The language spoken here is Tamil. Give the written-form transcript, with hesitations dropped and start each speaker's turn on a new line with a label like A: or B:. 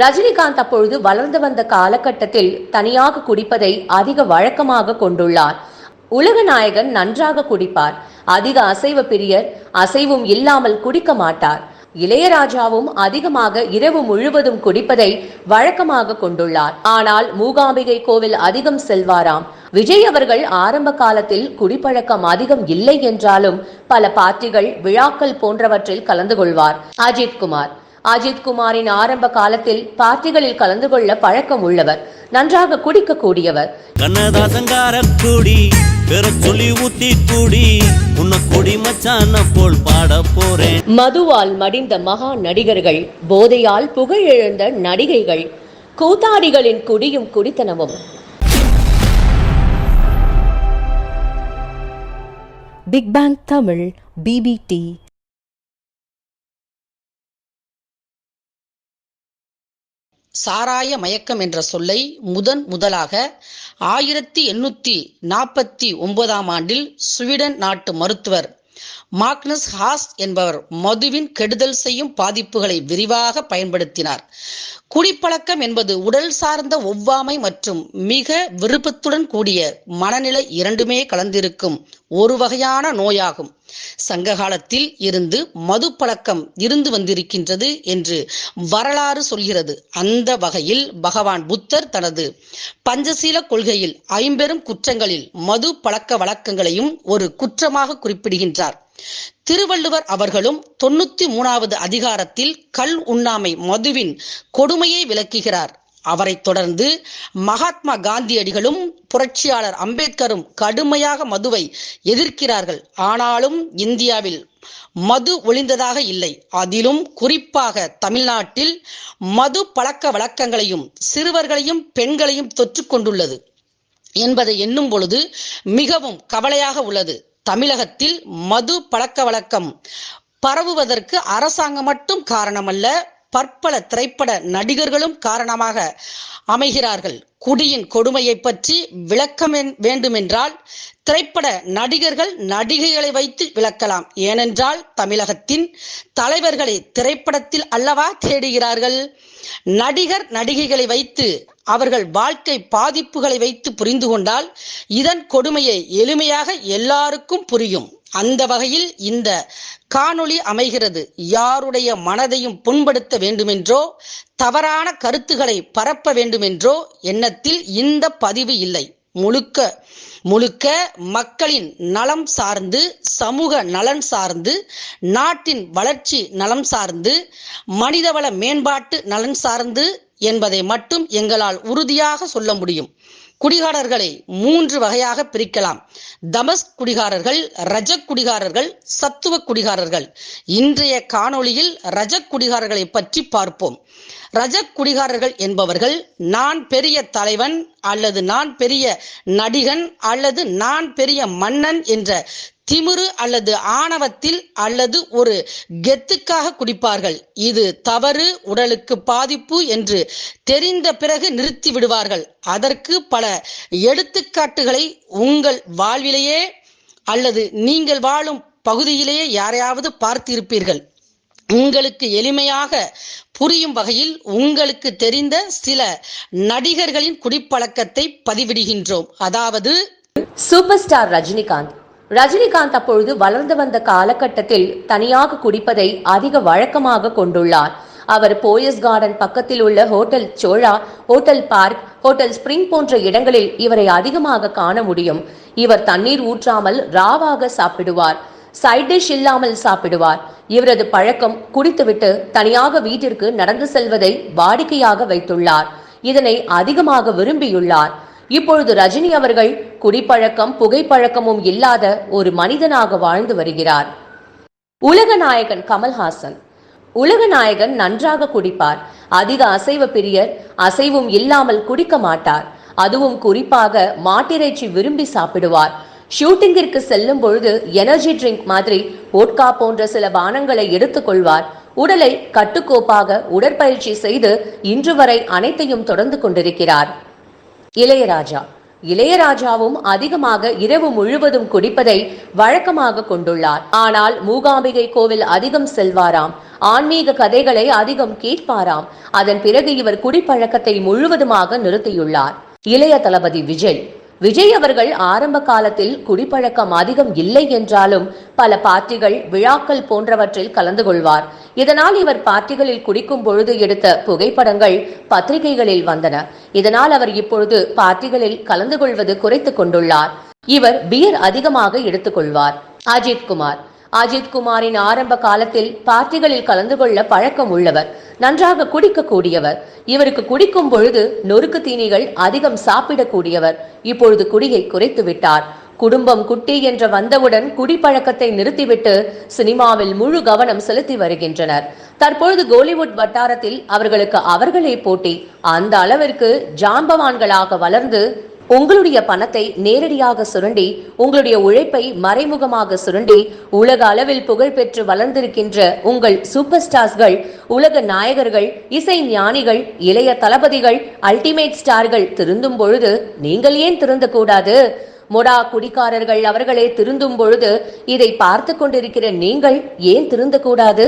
A: ரஜினிகாந்த் அப்பொழுது வளர்ந்து வந்த காலகட்டத்தில் தனியாக குடிப்பதை அதிக வழக்கமாக கொண்டுள்ளார். உலக நாயகன் நன்றாக குடிப்பார். அதிக அசைவ பிரியர். அசைவும் இல்லாமல் குடிக்க மாட்டார். இளையராஜாவும் அதிகமாக இரவு முழுவதும் குடிப்பதை வழக்கமாக கொண்டுள்ளார். ஆனால் மூகாம்பிகை கோவில் அதிகம் செல்வாராம். விஜய் அவர்கள் ஆரம்ப காலத்தில் குடிப்பழக்கம் அதிகம் இல்லை என்றாலும் பல பார்ட்டிகள், விழாக்கள் போன்றவற்றில் கலந்து கொள்வார். அஜித் குமாரின் ஆரம்ப காலத்தில் பார்ட்டிகளில் கலந்து கொள்ள பழக்கம் உள்ளவர். நன்றாக குடிக்க கூடியவர். மதுவால் மடிந்த மகா நடிகர்கள், போதையால் புகழெழுந்த நடிகைகள், கூத்தாடிகளின் குடியும் குடித்தனமும்.
B: Big bang Tamil BBT.
C: சாராய மயக்கம் என்ற சொல்லை முதலாக 1849 ஆண்டில் ஸ்வீடன் நாட்டு மருத்துவர் மாக்னஸ் ஹாஸ் என்பவர் மதுவின் கெடுதல் செய்யும் பாதிப்புகளை விரிவாக பயன்படுத்தினார். குடிப்பழக்கம் என்பது உடல் சார்ந்த ஒவ்வாமை மற்றும் மிக விருப்பத்துடன் கூடிய மனநிலை இரண்டுமே கலந்திருக்கும் ஒரு வகையான நோயாகும். சங்க காலத்தில் இருந்து மது பழக்கம் இருந்து வந்திருக்கின்றது என்று வரலாறு சொல்கிறது. அந்த வகையில் பகவான் புத்தர் தனது பஞ்சசீல கொள்கையில் 50 குற்றங்களில் மது பழக்க வழக்கங்களையும் ஒரு குற்றமாக குறிப்பிடுகின்றார். திருவள்ளுவர் அவர்களும் 93வது அதிகாரத்தில் கல் உண்ணாமை மதுவின் கொடுமையை விளக்குகிறார். அவரை தொடர்ந்து மகாத்மா காந்தியடிகளும் புரட்சியாளர் அம்பேத்கரும் கடுமையாக மதுவை எதிர்க்கிறார்கள். ஆனாலும் இந்தியாவில் மது ஒழிந்ததாக இல்லை. அதிலும் குறிப்பாக தமிழ்நாட்டில் மது பழக்க வழக்கங்களையும் சிறுவர்களையும் பெண்களையும் தொற்று கொண்டுள்ளது என்பதை எண்ணும் பொழுது மிகவும் கவலையாக உள்ளது. தமிழகத்தில் மது பழக்க வழக்கம் பரவுவதற்கு அரசாங்கம் மட்டும் காரணமல்ல, பற்பல திரைப்பட நடிகர்களும் காரணமாக அமைகிறார்கள். குடியின் கொடுமையை பற்றி விளக்கம் வேண்டுமென்றால் திரைப்பட நடிகர்கள் நடிகைகளை வைத்து விளக்கலாம். ஏனென்றால் தமிழகத்தின் தலைவர்களை திரைப்படத்தில் அல்லவா தேடுகிறார்கள். நடிகர் நடிகைகளை வைத்து அவர்கள் வாழ்க்கை பாதிப்புகளை வைத்து புரிந்து கொண்டால் இதன் கொடுமையை எளிமையாக எல்லாருக்கும் புரியும். அந்த வகையில் இந்த காணொளி அமைகிறது. யாருடைய மனதையும் புண்படுத்த வேண்டுமென்றோ தவறான கருத்துக்களை பரப்ப வேண்டுமென்றோ எண்ணத்தில் இந்த பதிவு இல்லை. முழுக்க மக்களின் நலம் சார்ந்து, சமூக நலன் சார்ந்து, நாட்டின் வளர்ச்சி நலம் சார்ந்து, மனிதவள மேம்பாட்டு நலன் சார்ந்து என்பதை மட்டும் எங்களால் உறுதியாக சொல்ல முடியும். குடிகாரர்களை 3 வகையாக பிரிக்கலாம். தமஸ் குடிகாரர்கள், ரஜக் குடிகாரர்கள், சத்துவ குடிகாரர்கள். இன்றைய காணொளியில் ரஜக் குடிகாரர்களை பற்றி பார்ப்போம். ரஜக் குடிகாரர்கள் என்பவர்கள் நான் பெரிய தலைவன் அல்லது நான் பெரிய நடிகன் அல்லது நான் பெரிய மன்னன் என்ற திமிரு அல்லது ஆணவத்தில் அல்லது ஒரு கெத்துக்காக குடிப்பார்கள். இது தவறு, உடலுக்கு பாதிப்பு என்று தெரிந்த பிறகு நிறுத்தி விடுவார்கள். அதற்கு பல எடுத்துக்காட்டுகளை உங்கள் வாழ்விலேயே அல்லது நீங்கள் வாழும் பகுதியிலேயே யாரையாவது பார்த்திருப்பீர்கள். உங்களுக்கு எளிமையாக புரியும் வகையில் உங்களுக்கு தெரிந்த சில நடிகர்களின் குடிப்பழக்கத்தை பதிவிடுகின்றோம். அதாவது
A: சூப்பர் ஸ்டார் ரஜினிகாந்த் அப்பொழுது வளர்ந்து வந்த காலகட்டத்தில் தனியாக குடிப்பதை அதிக வழக்கமாக கொண்டுள்ளார். அவர் போயஸ் கார்டன் பக்கத்தில் உள்ள hotel Chola, hotel park, hotel spring போன்ற இடங்களில் இவரை அதிகமாக காண முடியும். இவர் தண்ணீர் ஊற்றாமல் ராவாக சாப்பிடுவார். சைட் டிஷ் இல்லாமல் சாப்பிடுவார். இவரது பழக்கம் குடித்துவிட்டு தனியாக வீட்டிற்கு நடந்து செல்வதை வாடிக்கையாக வைத்துள்ளார். இதனை அதிகமாக விரும்பியுள்ளார். இப்பொழுது ரஜினி அவர்கள் குடிப்பழக்கம், புகைப்பழக்கமும் இல்லாத ஒரு மனிதனாக வாழ்ந்து வருகிறார். உலக நாயகன் கமல்ஹாசன். உலக நாயகன் நன்றாக குடிப்பார். அதிக அசைவ பிரியர். அசைவும் இல்லாமல் குடிக்க மாட்டார். அதுவும் குறிப்பாக மாட்டிறைச்சி விரும்பி சாப்பிடுவார். ஷூட்டிங்கிற்கு செல்லும் பொழுது எனர்ஜி ட்ரிங்க் மாதிரி வோட்கா போன்ற சில பானங்களை எடுத்துக் கொள்வார். உடலை கட்டுக்கோப்பாக உடற்பயிற்சி செய்து இன்று வரை அனைத்தையும் தொடர்ந்து கொண்டிருக்கிறார். இளையராஜா இளையராஜாவும் அதிகமாக இரவு முழுவதும் குடிப்பதை வழக்கமாக கொண்டுள்ளார். ஆனால் மூகாம்பிகை கோவில் அதிகம் செல்வாராம், ஆன்மீக கதைகளை அதிகம் கேட்பாராம். அதன் பிறகு இவர் குடிப்பழக்கத்தை முழுவதுமாக நிறுத்தியுள்ளார். இளைய தளபதி விஜய் அவர்கள் ஆரம்ப காலத்தில் குடிப்பழக்கம் அதிகம் இல்லை என்றாலும் பல பார்ட்டிகள், விழாக்கள் போன்றவற்றில் கலந்து கொள்வார். இதனால் இவர் பார்ட்டிகளில் குடிக்கும் பொழுது எடுத்த புகைப்படங்கள் பத்திரிகைகளில் வந்தன. இதனால் அவர் இப்பொழுது பார்ட்டிகளில் கலந்து கொள்வது குறைத்துக் கொண்டுள்ளார். இவர் பியர் அதிகமாக எடுத்துக்கொள்வார். அஜித் குமாரின் ஆரம்ப காலத்தில் பார்ட்டிகளில் கலந்து கொள்ள பழக்கம் உள்ளவர். நன்றாக குடிக்கக்கூடியவர். இவருக்கு குடிக்கும் பொழுது நொறுக்கு தீனிகள் அதிகம் சாப்பிடக்கூடியவர். இப்பொழுது குடியை குறைத்து விட்டார். குடும்பம் குட்டி என்ற வந்தவுடன் குடிப்பழக்கத்தை நிறுத்திவிட்டு சினிமாவில் முழு கவனம் செலுத்தி வருகின்றனர். தற்பொழுது கோலிவுட் வட்டாரத்தில் அவர்களுக்கு அவர்களே போட்டி. அந்த அளவிற்கு ஜாம்பவான்களாக வளர்ந்து உங்களுடைய பணத்தை நேரடியாக சுரண்டி, உங்களுடைய உழைப்பை மறைமுகமாக சுரண்டி உலக அளவில் புகழ் பெற்று வளர்ந்திருக்கின்ற உங்கள் சூப்பர் ஸ்டார்ஸ்கள், உலக நாயகர்கள், இசை ஞானிகள், இளைய தளபதிகள், அல்டிமேட் ஸ்டார்கள் திருந்தும் பொழுது நீங்கள் ஏன் திருந்தக்கூடாது? மொடா குடிக்காரர்கள் அவர்களே திருந்தும் பொழுது இதை பார்த்து கொண்டிருக்கிற நீங்கள் ஏன் திருந்தக்கூடாது?